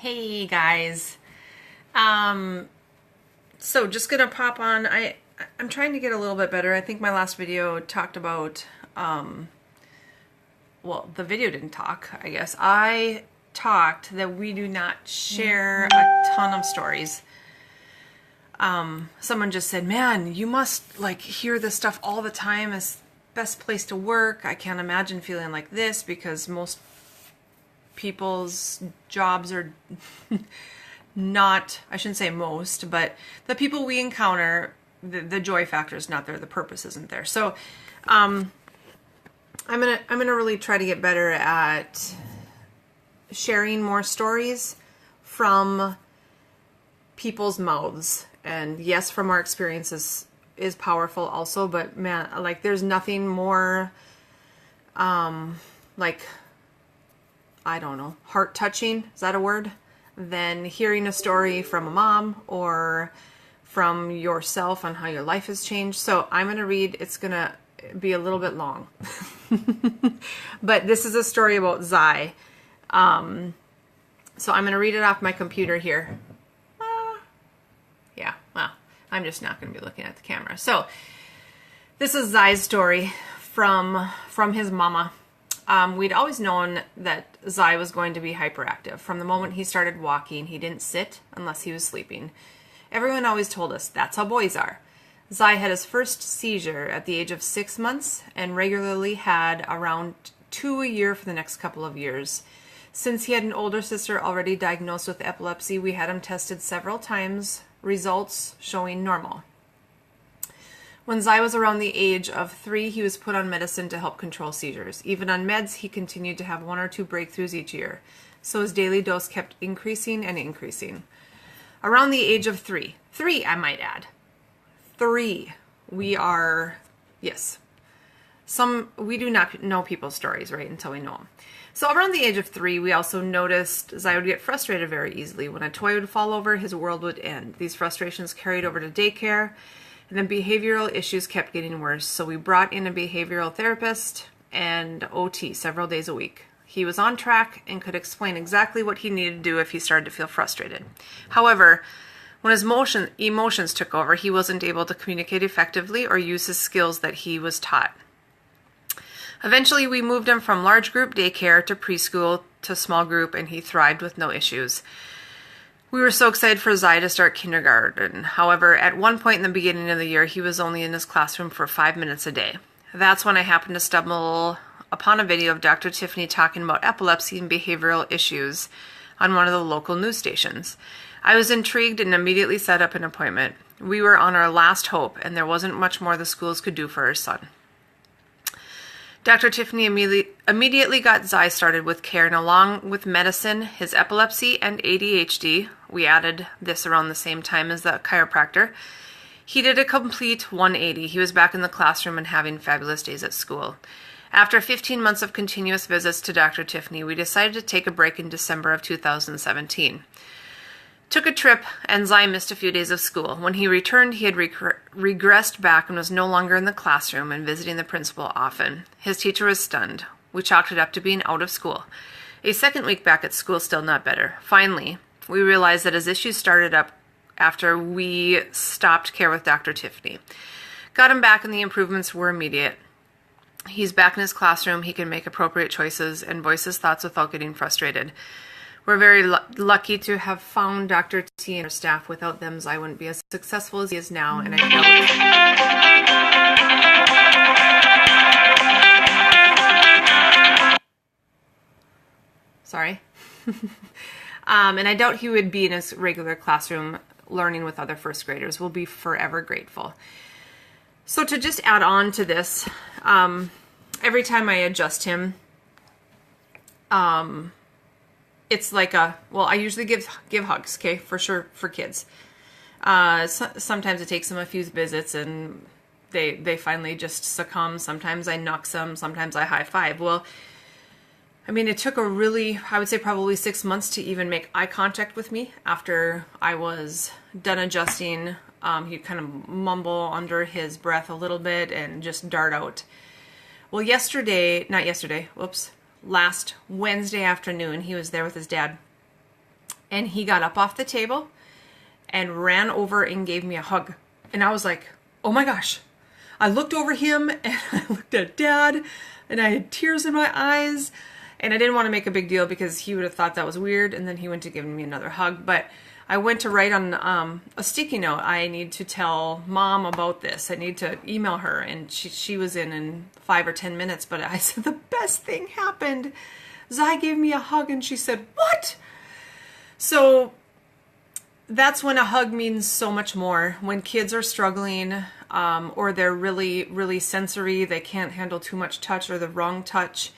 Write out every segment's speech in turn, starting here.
Hey guys. So just gonna pop on. I'm trying to get a little bit better. I think my last video talked about well, the video didn't talk, I guess. I talked that we do not share a ton of stories. Someone just said, "Man, you must like hear this stuff all the time. It's best place to work. I can't imagine feeling like this because most people's jobs are not, I shouldn't say most, but the people we encounter, the joy factor is not there, the purpose isn't there." So I'm gonna really try to get better at sharing more stories from people's mouths. And yes, from our experiences is powerful also, but man, like there's nothing more like, I don't know, heart touching, is that a word? Than hearing a story from a mom or from yourself on how your life has changed. So I'm going to read, it's going to be a little bit long. But this is a story about Zai. So I'm going to read it off my computer here. Yeah, well, I'm just not going to be looking at the camera. So this is Zai's story from his mama. We'd always known that Zai was going to be hyperactive. From the moment he started walking, he didn't sit unless he was sleeping. Everyone always told us that's how boys are. Zai had his first seizure at the age of 6 months and regularly had around 2 a year for the next couple of years. Since he had an older sister already diagnosed with epilepsy, we had him tested several times, results showing normal. When Zai was around the age of 3, he was put on medicine to help control seizures. Even on meds, he continued to have 1 or 2 breakthroughs each year, so his daily dose kept increasing and increasing. Around the age of 3, I might add, 3, we are, yes, we do not know people's stories, right, until we know them. So around the age of 3, we also noticed Zai would get frustrated very easily. When a toy would fall over, his world would end. These frustrations carried over to daycare, and the behavioral issues kept getting worse, so we brought in a behavioral therapist and OT several days a week. He was on track and could explain exactly what he needed to do if he started to feel frustrated. However, when his emotions took over, he wasn't able to communicate effectively or use his skills that he was taught. Eventually, we moved him from large group daycare to preschool to small group, and he thrived with no issues. We were so excited for Zai to start kindergarten. However, at one point in the beginning of the year, he was only in his classroom for 5 minutes a day. That's when I happened to stumble upon a video of Dr. Tiffany talking about epilepsy and behavioral issues on one of the local news stations. I was intrigued and immediately set up an appointment. We were on our last hope, and there wasn't much more the schools could do for our son. Dr. Tiffany immediately got Zai started with care, and along with medicine, his epilepsy, and ADHD, we added this around the same time as the chiropractor, he did a complete 180. He was back in the classroom and having fabulous days at school. After 15 months of continuous visits to Dr. Tiffany, we decided to take a break in December of 2017. Took a trip, and Zai missed a few days of school. When he returned, he had regressed back and was no longer in the classroom and visiting the principal often. His teacher was stunned. We chalked it up to being out of school. A second week back at school, still not better. Finally, we realized that his issues started up after we stopped care with Dr. Tiffany. Got him back, and the improvements were immediate. He's back in his classroom. He can make appropriate choices and voice his thoughts without getting frustrated. We're very lucky to have found Dr. T and her staff. Without them, Zai wouldn't be as successful as he is now, and I doubt he would be in his regular classroom learning with other first graders. We'll be forever grateful. So to just add on to this, every time I adjust him, it's like I usually give hugs, okay, for sure, for kids. Sometimes it takes them a few visits and they finally just succumb. Sometimes I nux them, sometimes I high five. Well, I mean, it took I would say probably 6 months to even make eye contact with me after I was done adjusting. He'd kind of mumble under his breath a little bit and just dart out. Well, last Wednesday afternoon, he was there with his dad. And he got up off the table and ran over and gave me a hug. And I was like, oh my gosh. I looked over him and I looked at Dad and I had tears in my eyes. And I didn't want to make a big deal because he would have thought that was weird. And then he went to give me another hug. But I went to write on a sticky note, I need to tell Mom about this. I need to email her. And she was in 5 or 10 minutes. But I said, the best thing happened. Zai gave me a hug and she said, what? So that's when a hug means so much more. When kids are struggling or they're really, really sensory, they can't handle too much touch or the wrong touch.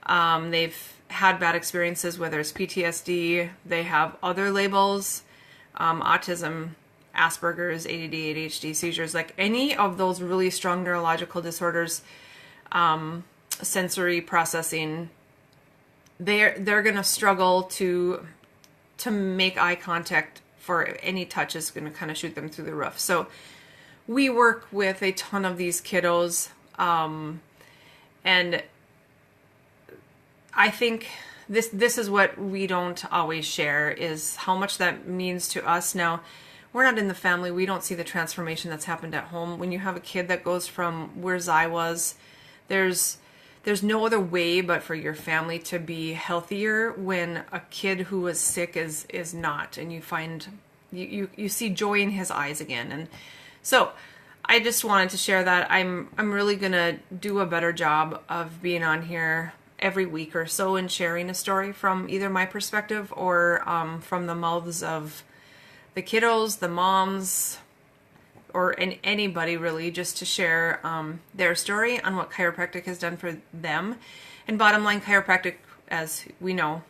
They've had bad experiences, whether it's PTSD, they have other labels, autism, Asperger's, ADD, ADHD, seizures, like any of those really strong neurological disorders, sensory processing, they're going to struggle to make eye contact for any touch is going to kind of shoot them through the roof. So we work with a ton of these kiddos, and I think this is what we don't always share, is how much that means to us. Now, we're not in the family. We don't see the transformation that's happened at home. When you have a kid that goes from where Zai was, there's no other way but for your family to be healthier when a kid who is sick is not, and you find you see joy in his eyes again. And so I just wanted to share that. I'm really gonna do a better job of being on here every week or so and sharing a story from either my perspective or from the mouths of the kiddos, the moms, or anybody really, just to share their story on what chiropractic has done for them. And bottom line, chiropractic, as we know,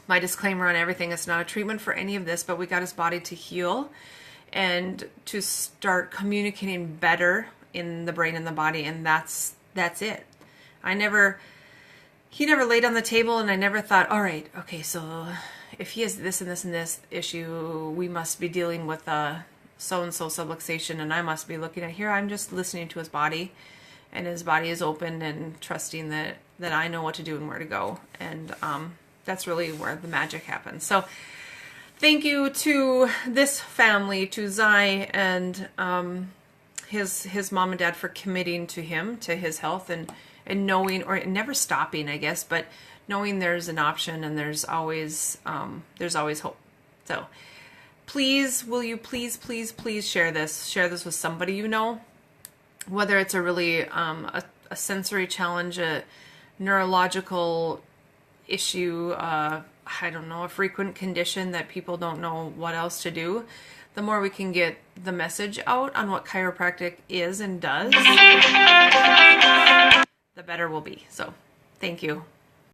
my disclaimer on everything, it's not a treatment for any of this, but we got his body to heal and to start communicating better in the brain and the body, and that's it. He never laid on the table, and I never thought, all right, okay, so if he has this and this and this issue, we must be dealing with so-and-so subluxation, and I must be looking at here. I'm just listening to his body, and his body is open and trusting that I know what to do and where to go. And that's really where the magic happens. So thank you to this family, to Zai and his mom and dad, for committing to him, to his health, and knowing, or never stopping, I guess, but knowing there's an option and there's always hope. So please, will you please share this with somebody you know, whether it's a really a sensory challenge, a neurological issue, I don't know, a frequent condition that people don't know what else to do. The more we can get the message out on what chiropractic is and does, the better we'll be. So thank you.